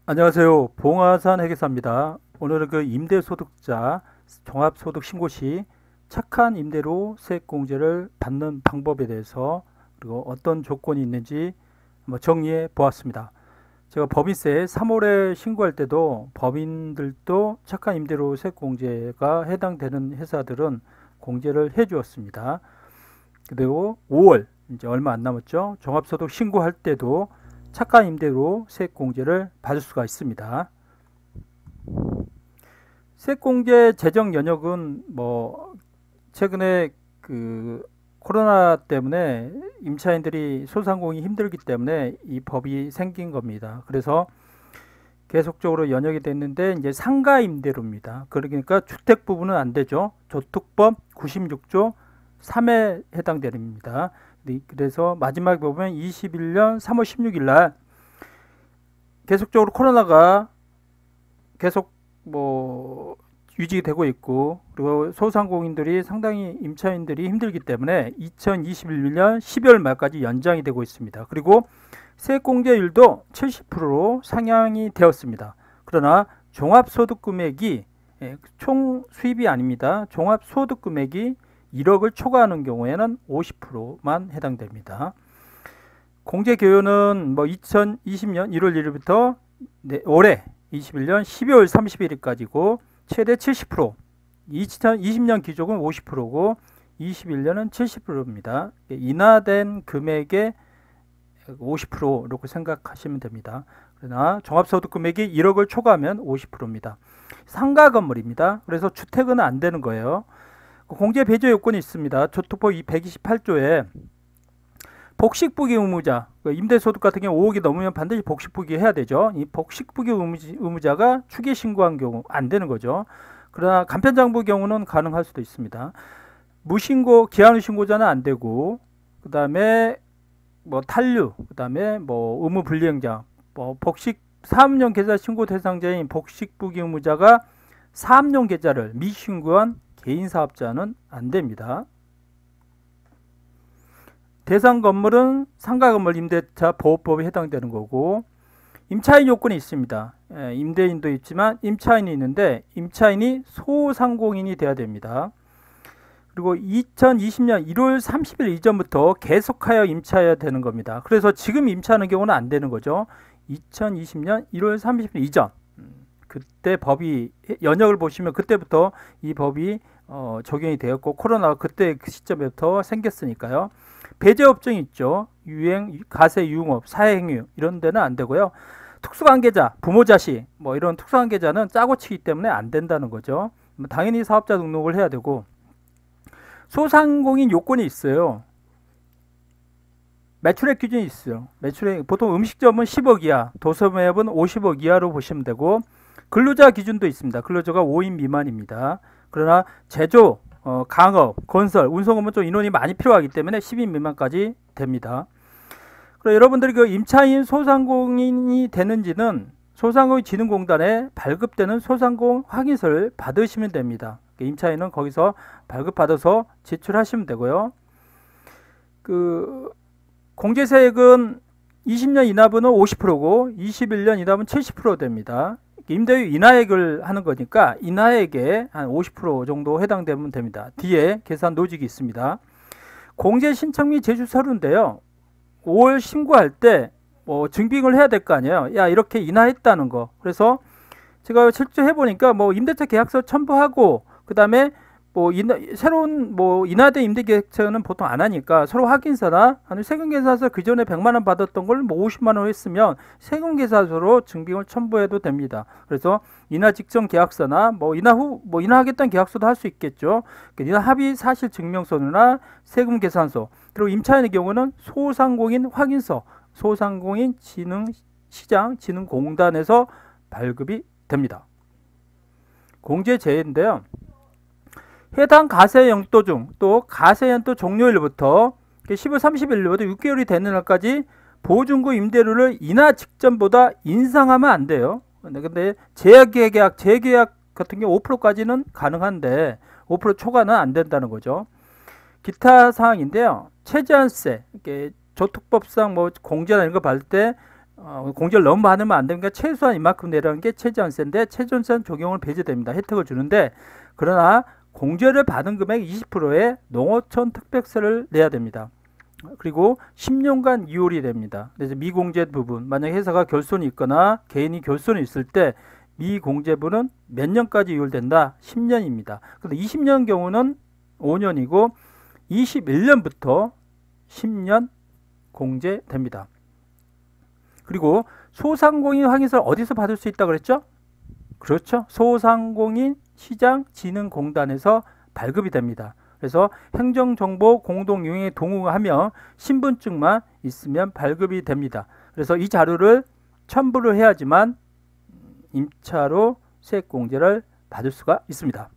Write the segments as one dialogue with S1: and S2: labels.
S1: 안녕하세요. 봉화산 회계사입니다. 오늘은 그 임대소득자 종합소득 신고 시 착한 임대로 세액공제를 받는 방법에 대해서 그리고 어떤 조건이 있는지 한번 정리해 보았습니다. 제가 법인세 3월에 신고할 때도 법인들도 착한 임대로 세액공제가 해당되는 회사들은 공제를 해 주었습니다. 그리고 5월 이제 얼마 안 남았죠. 종합소득 신고할 때도 착한 임대로 세액공제를 받을 수가 있습니다. 세액공제 재정 연역은 뭐 최근에 그 코로나 때문에 임차인들이 소상공인이 힘들기 때문에 이 법이 생긴 겁니다. 그래서 계속적으로 연역이 됐는데 이제 상가 임대료입니다. 그러니까 주택 부분은 안 되죠. 조특법 96조 3에 해당됩니다. 그래서 마지막에 보면 21년 3월 16일 날 계속적으로 코로나가 계속 뭐 유지되고 있고 그리고 소상공인들이 상당히 임차인들이 힘들기 때문에 2021년 12월 말까지 연장이 되고 있습니다. 그리고 세액공제율도 70%로 상향이 되었습니다. 그러나 종합소득금액이 총 수입이 아닙니다. 종합소득금액이 1억을 초과하는 경우에는 50%만 해당됩니다. 공제 기효는 뭐 2020년 1월 1일부터 올해 21년 12월 31일까지고 최대 70%, 2020년 기준은 50%고 21년은 70%입니다. 인하된 금액의 50% 이렇게 생각하시면 됩니다. 그러나 종합소득 금액이 1억을 초과하면 50%입니다. 상가 건물입니다. 그래서 주택은 안 되는 거예요. 공제 배제 요건이 있습니다. 조특법 128조에 복식부기 의무자, 임대소득 같은 경우 5억이 넘으면 반드시 복식부기 해야 되죠. 이 복식부기 의무자가 추계 신고한 경우 안 되는 거죠. 그러나 간편장부 경우는 가능할 수도 있습니다. 무신고, 기한후 신고자는 안 되고, 그 다음에 뭐 탄류, 그 다음에 뭐 의무 불이행자, 뭐 복식 사업용 계좌 신고 대상자인 복식부기 의무자가 사업용 계좌를 미신고한 개인 사업자는 안 됩니다. 대상 건물은 상가 건물 임대차 보호법에 해당되는 거고 임차인 요건이 있습니다. 임대인도 있지만 임차인이 있는데 임차인이 소상공인이 돼야 됩니다. 그리고 2020년 1월 30일 이전부터 계속하여 임차해야 되는 겁니다. 그래서 지금 임차하는 경우는 안 되는 거죠. 2020년 1월 30일 이전 그때 법이 연역을 보시면 그때부터 이 법이 적용이 되었고 코로나가 그때 그 시점부터 생겼으니까요. 배제 업종이 있죠. 유행, 가세, 유흥업, 사회행위 이런 데는 안 되고요. 특수관계자, 부모, 자식 뭐 이런 특수관계자는 짜고 치기 때문에 안 된다는 거죠. 당연히 사업자 등록을 해야 되고 소상공인 요건이 있어요. 매출액 기준이 있어요. 매출액 보통 음식점은 10억 이하, 도서매업은 50억 이하로 보시면 되고 근로자 기준도 있습니다. 근로자가 5인 미만입니다. 그러나 제조, 강업, 건설, 운송업은 좀 인원이 많이 필요하기 때문에 10인 미만까지 됩니다. 그리고 여러분들이 그 임차인 소상공인이 되는지는 소상공인진흥공단에 발급되는 소상공인 확인서를 받으시면 됩니다. 임차인은 거기서 발급받아서 제출하시면 되고요. 그 공제세액은 20년 이납은 50%고 21년 이납은 70% 됩니다. 임대료 인하액을 하는 거니까 인하액에 한 50% 정도 해당되면 됩니다. 뒤에 계산 노직이 있습니다. 공제 신청 및 제출 서류인데요. 5월 신고할 때 뭐 증빙을 해야 될 거 아니에요. 야 이렇게 인하했다는 거. 그래서 제가 실제 해보니까 뭐 임대차 계약서 첨부하고 그 다음에 뭐 새로운 뭐 인하된 임대계약서는 보통 안 하니까 서로 확인서나 아니면 세금계산서 그 전에 100만 원 받았던 걸 뭐 50만 원 했으면 세금계산서로 증빙을 첨부해도 됩니다. 그래서 인하 직전 계약서나 뭐 인하 후 뭐 인하하겠다는 계약서도 할 수 있겠죠. 인하 합의 사실 증명서나 세금계산서 그리고 임차인의 경우는 소상공인 확인서, 소상공인 시장 진흥공단에서 발급이 됩니다. 공제제인데요. 해당 가세연도 중 또 가세연도 종료일부터 10월 30일부터 6개월이 되는 날까지 보증금 임대료를 인하 직전보다 인상하면 안 돼요. 근데 재계약 같은 경우 5%까지는 가능한데 5% 초과는 안 된다는 거죠. 기타 사항인데요. 최저한세, 조특법상 뭐 공제나 이런 거 받을 때 공제를 너무 많으면 안 되니까 최소한 이만큼 내라는 게 최저한세인데 최저한세 적용을 배제됩니다. 혜택을 주는데 그러나 공제를 받은 금액 20%의 농어촌 특별세를 내야 됩니다. 그리고 10년간 이율이 됩니다. 그래서 미공제 부분, 만약 회사가 결손이 있거나 개인이 결손이 있을 때 미공제분은 몇 년까지 이율된다? 10년입니다. 근데 20년 경우는 5년이고 21년부터 10년 공제됩니다. 그리고 소상공인 확인서를 어디서 받을 수 있다고 그랬죠? 그렇죠. 소상공인 시장진흥공단에서 발급이 됩니다. 그래서 행정정보 공동용에 동의하며 신분증만 있으면 발급이 됩니다. 그래서 이 자료를 첨부를 해야지만 임차로 세액공제를 받을 수가 있습니다.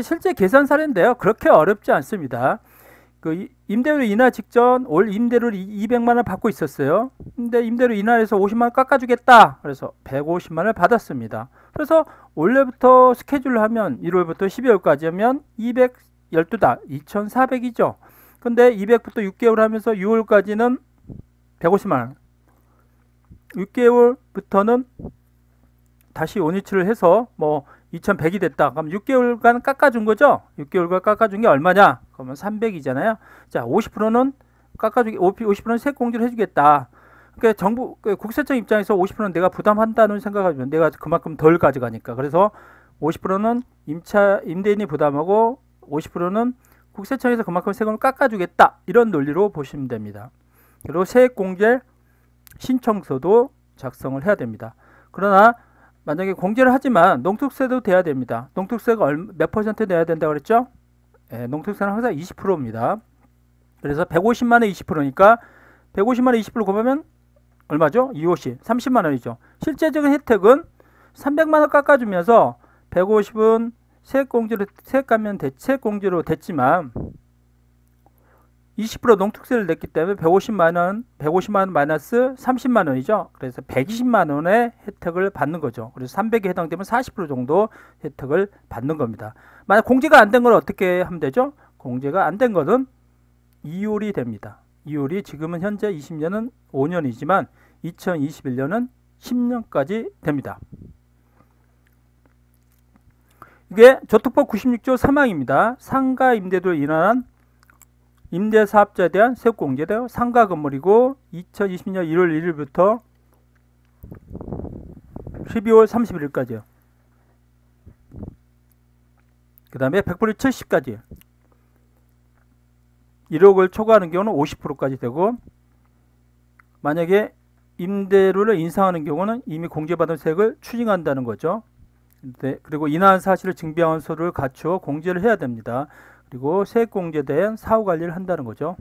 S1: 실제 계산 사례인데요. 그렇게 어렵지 않습니다. 그 임대료 인하 직전 올 임대료를 200만 원 받고 있었어요. 근데 임대료 인하해서 50만 원 깎아주겠다. 그래서 150만 원을 받았습니다. 그래서 원래부터 스케줄을 하면 1월부터 12월까지 하면 212달, 2,400이죠. 근데 200부터 6개월 하면서 6월까지는 150만 원. 6개월부터는 다시 원위치를 해서 뭐 2,100이 됐다. 그럼 6개월간 깎아준 거죠? 6개월간 깎아준 게 얼마냐? 그러면 300이잖아요. 자, 50%는 깎아주기, 50%는 세액공제를 해주겠다. 그러니까 정부, 국세청 입장에서 50%는 내가 부담한다는 생각하면 내가 그만큼 덜 가져가니까. 그래서 50%는 임대인이 부담하고 50%는 국세청에서 그만큼 세금을 깎아주겠다. 이런 논리로 보시면 됩니다. 그리고 세액공제 신청서도 작성을 해야 됩니다. 그러나 만약에 공제를 하지만 농특세도 돼야 됩니다. 농특세가 몇 퍼센트 내야 된다고 그랬죠? 농특세는 항상 20%입니다. 그래서 150만 원 20%니까 150만 원 20% 곱하면 얼마죠? 250, 30만 원이죠. 실제적인 혜택은 300만 원 깎아주면서 150은 세액공제로 됐지만 20% 농특세를 냈기 때문에 150만 원 마이너스 30만 원이죠. 그래서 120만 원의 혜택을 받는 거죠. 그래서 300에 해당되면 40% 정도 혜택을 받는 겁니다. 만약 공제가 안 된 건 어떻게 하면 되죠? 공제가 안 된 거는 이율이 됩니다. 이율이 지금은 현재 20년은 5년이지만 2021년은 10년까지 됩니다. 이게 조특법 96조 3항입니다. 상가 임대료로 인한 임대사업자에 대한 세액공제돼요. 상가 건물이고 2020년 1월 1일부터 12월 31일까지요. 그 다음에 100% 70까지 1억을 초과하는 경우는 50%까지 되고 만약에 임대료를 인상하는 경우는 이미 공제받은 세액을 추징한다는 거죠. 그리고 인하한 사실을 증빙하는 서류를 갖추어 공제를 해야 됩니다. 그리고 세액공제에 대한 사후관리를 한다는 거죠.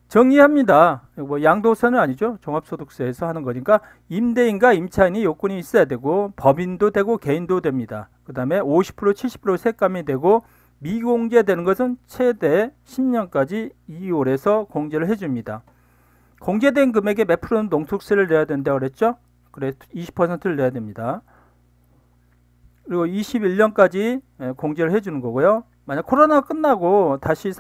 S1: 정리합니다. 뭐 양도세는 아니죠. 종합소득세에서 하는 거니까 임대인과 임차인이 요건이 있어야 되고 법인도 되고 개인도 됩니다. 그 다음에 50% 70% 세감이 되고 미공제되는 것은 최대 10년까지 이율해서 공제를 해줍니다. 공제된 금액의 몇 프로는 농특세를 내야 된다고 그랬죠. 그래 20%를 내야 됩니다. 그리고 21년까지 공제를 해주는 거고요. 만약 코로나가 끝나고 다시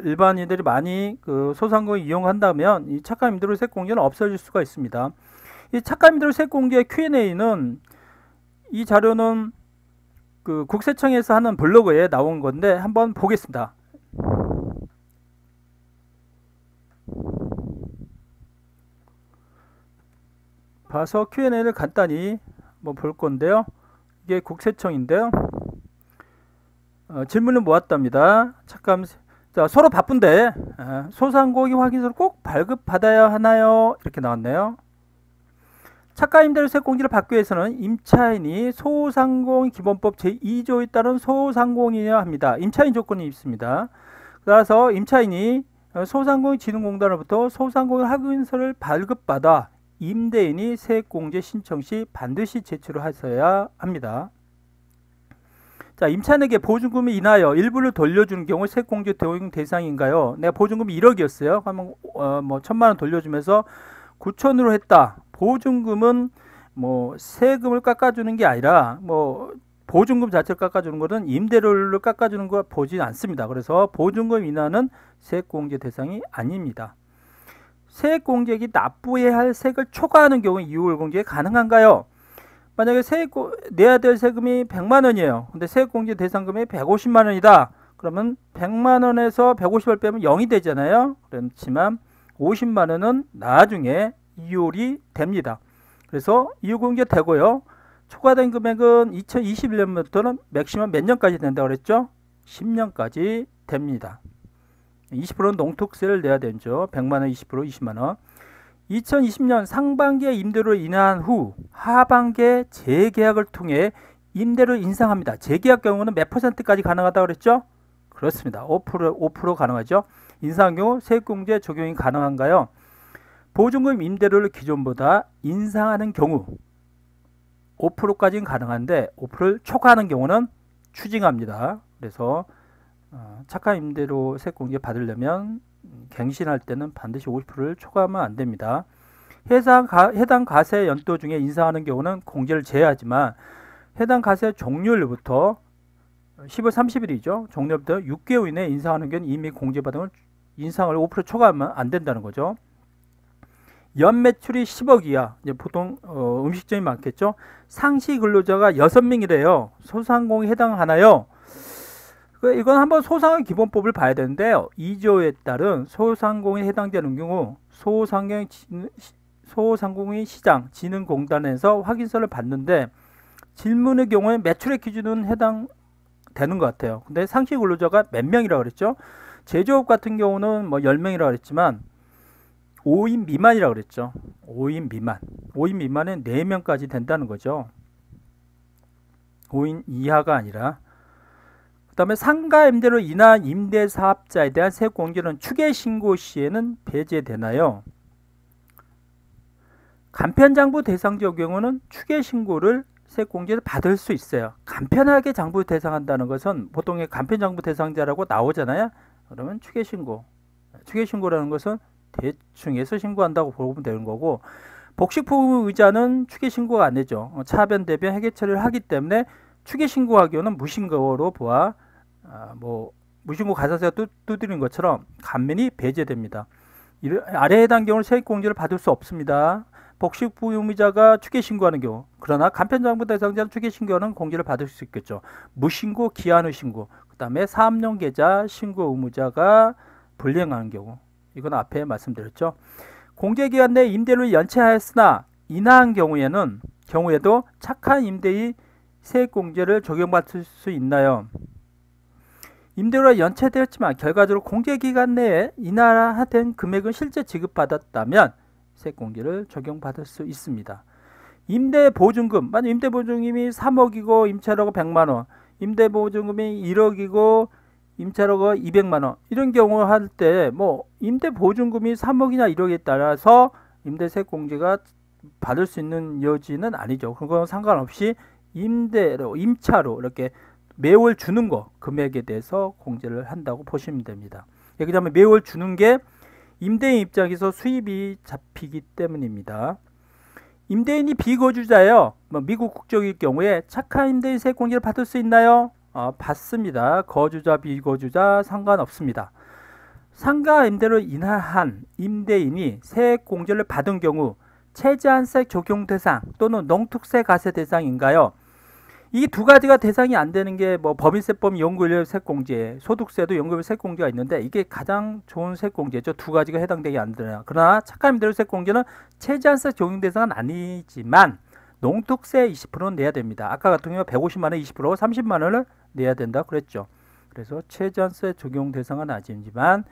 S1: 일반인들이 많이 그 소상공인 이용한다면 이 착감 임대료 세액 공제는 없어질 수가 있습니다. 이 착감 임대료 세액 공제 Q&A는 이 자료는 그 국세청에서 하는 블로그에 나온 건데 한번 보겠습니다. 봐서 Q&A를 간단히 뭐 볼 건데요. 이게 국세청인데요. 질문을 모았답니다. 잠깐, 자, 서로 바쁜데 소상공인 확인서를 꼭 발급받아야 하나요? 이렇게 나왔네요. 착가임대료 세액공제를 받기 위해서는 임차인이 소상공인 기본법 제2조에 따른 소상공인이어야 합니다. 임차인 조건이 있습니다. 따라서 임차인이 소상공인진흥공단으로부터 소상공인 확인서를 발급받아 임대인이 세액공제 신청 시 반드시 제출을 하셔야 합니다. 자, 임차인에게 보증금이 인하여 일부를 돌려주는 경우 세액공제 적용 대상인가요? 내가 보증금이 1억이었어요. 그러면 뭐 1,000만 원 돌려주면서 9천으로 했다. 보증금은 뭐 세금을 깎아주는 게 아니라 뭐 보증금 자체를 깎아주는 것은 임대료를 깎아주는 거 보지 않습니다. 그래서 보증금 인하는 세액공제 대상이 아닙니다. 세액공제액이 납부해야 할 세액을 초과하는 경우 이율공제 가능한가요? 만약에 내야 될 세금이 100만 원이에요. 근데 세액공제 대상금이 150만 원이다. 그러면 100만 원에서 150을 빼면 0이 되잖아요. 그렇지만 50만 원은 나중에 이율이 됩니다. 그래서 이율공제 되고요. 초과된 금액은 2021년부터는 맥시멈 몇 년까지 된다고 그랬죠? 10년까지 됩니다. 20%는 농특세를 내야 되죠. 100만 원, 20%, 20만 원. 2020년 상반기에 임대료를 인하한 후 하반기에 재계약을 통해 임대료를 인상합니다. 재계약 경우는 몇 %까지 가능하다고 그랬죠? 그렇습니다. 5% 가능하죠. 인상한 경우 세액공제 적용이 가능한가요? 보증금 임대료를 기존보다 인상하는 경우 5%까지는 가능한데 5%를 초과하는 경우는 추징합니다. 그래서 착한 임대료 세액공제 받으려면 갱신할 때는 반드시 50%를 초과하면 안 됩니다. 해당 과세 연도 중에 인상하는 경우는 공제를 제외하지만 해당 과세 종료일부터 10월 30일이죠. 종료부터 6개월 이내에 인상하는 경우는 이미 공제받은 걸 인상을 5% 초과하면 안 된다는 거죠. 연 매출이 10억 이하, 이제 보통 음식점이 많겠죠. 상시 근로자가 6명이래요. 소상공인에 해당하나요? 이건 한번 소상공인 기본법을 봐야 되는데요. 2조에 따른 소상공인에 해당되는 경우 소상공인 시장 진흥공단에서 확인서를 받는데 질문의 경우에 매출액 기준은 해당되는 것 같아요. 근데 상시 근로자가 몇 명이라고 그랬죠? 제조업 같은 경우는 뭐 10명이라고 그랬지만 5인 미만이라고 그랬죠. 5인 미만. 5인 미만은 4명까지 된다는 거죠. 5인 이하가 아니라. 그 다음에 상가 임대로 인한 임대사업자에 대한 세액공제는 추계신고 시에는 배제되나요? 간편장부 대상자 경우는 추계신고를 세액공제를 받을 수 있어요. 간편하게 장부 대상한다는 것은 보통의 간편장부 대상자라고 나오잖아요. 그러면 추계신고. 추계신고라는 것은 대충해서 신고한다고 보면 되는 거고, 복식부의자는 추계신고가 안 되죠. 차변, 대변, 회계 처리를 하기 때문에 추계신고하기에는 무신고로 보아 무신고 가산세가 두드린 것처럼 감면이 배제됩니다. 아래에 해당 경우는 세액공제를 받을 수 없습니다. 복식부의자가 추계신고하는 경우, 그러나 간편장부 대상자는 추계신고하는 공제를 받을 수 있겠죠. 무신고, 기한의 신고, 그 다음에 사업용 계좌 신고 의무자가 불이행하는 경우, 이건 앞에 말씀드렸죠. 공제기간 내 임대료를 연체하였으나 인하한 경우에도 착한 임대의 세액공제를 적용받을 수 있나요? 임대료가 연체되었지만 결과적으로 공제기간 내에 인하된 금액은 실제 지급받았다면 세액공제를 적용받을 수 있습니다. 임대보증금, 만약 임대보증금이 3억이고 임차료가 100만원, 임대보증금이 1억이고 임차료가 200만원, 이런 경우 할 때 임대보증금이 3억이나 1억에 따라서 임대세액공제가 받을 수 있는 여지는 아니죠. 그건 상관없이 임차료 이렇게 매월 주는 거 금액에 대해서 공제를 한다고 보시면 됩니다. 그 다음에 매월 주는 게 임대인 입장에서 수입이 잡히기 때문입니다. 임대인이 비거주자예요. 미국 국적일 경우에 착한 임대인 세액공제를 받을 수 있나요? 받습니다. 거주자, 비거주자 상관없습니다. 상가 임대로 인하한 임대인이 세액공제를 받은 경우 최저한세 적용 대상 또는 농특세 과세 대상인가요? 이 두 가지가 대상이 안 되는 게 법인세법 연구인력 세액공제, 소득세도 연구인력 세액공제가 있는데 이게 가장 좋은 세액공제죠. 두 가지가 해당되지 않더라. 그러나 착한 임대료 세액공제는 최저한세 적용 대상은 아니지만 농특세 20%는 내야 됩니다. 아까 같은 경우 150만 원 20%, 30만 원을 내야 된다고 그랬죠. 그래서 최저한세 적용 대상은 아니지만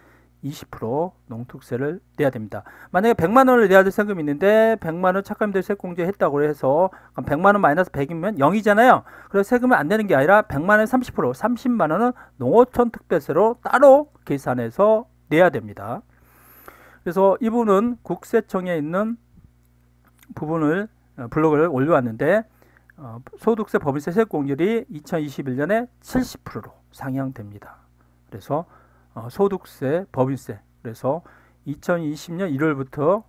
S1: 20% 농특세를 내야 됩니다. 만약에 100만 원을 내야 될 세금이 있는데 100만 원 착한 임대료 세액공제 했다고 해서 그럼 100만 원 마이너스 100이면 0이잖아요. 그래서 세금을 안 내는 게 아니라 100만 원에 30%, 30만 원은 농어촌 특별세로 따로 계산해서 내야 됩니다. 그래서 이분은 국세청에 있는 부분을 블로그를 올려왔는데 소득세 법인세 세액공제율이 2021년에 70%로 상향됩니다. 그래서 소득세, 법인세, 그래서 2020년 1월부터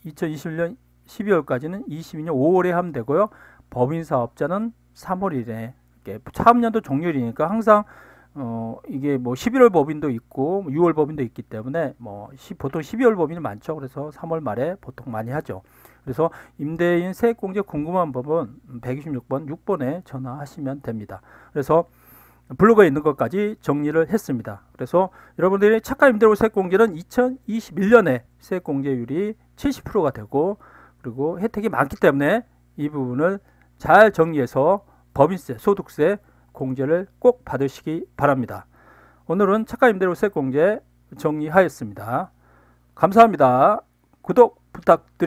S1: 2021년 12월까지는 22년 5월에 하면 되고요. 법인사업자는 3월 1일에 차업연도 종료일이니까 항상 이게 뭐 11월 법인도 있고 6월 법인도 있기 때문에 보통 12월 법인이 많죠. 그래서 3월 말에 보통 많이 하죠. 그래서 임대인 세액공제 궁금한 법은 126번 6번에 전화하시면 됩니다. 그래서 블로그에 있는 것까지 정리를 했습니다. 그래서 여러분들이 차가 임대료 세액공제는 2021년에 세액공제율이 70%가 되고, 그리고 혜택이 많기 때문에 이 부분을 잘 정리해서 법인세, 소득세 공제를 꼭 받으시기 바랍니다. 오늘은 차가 임대료 세액공제 정리하였습니다. 감사합니다. 구독 부탁드립니다.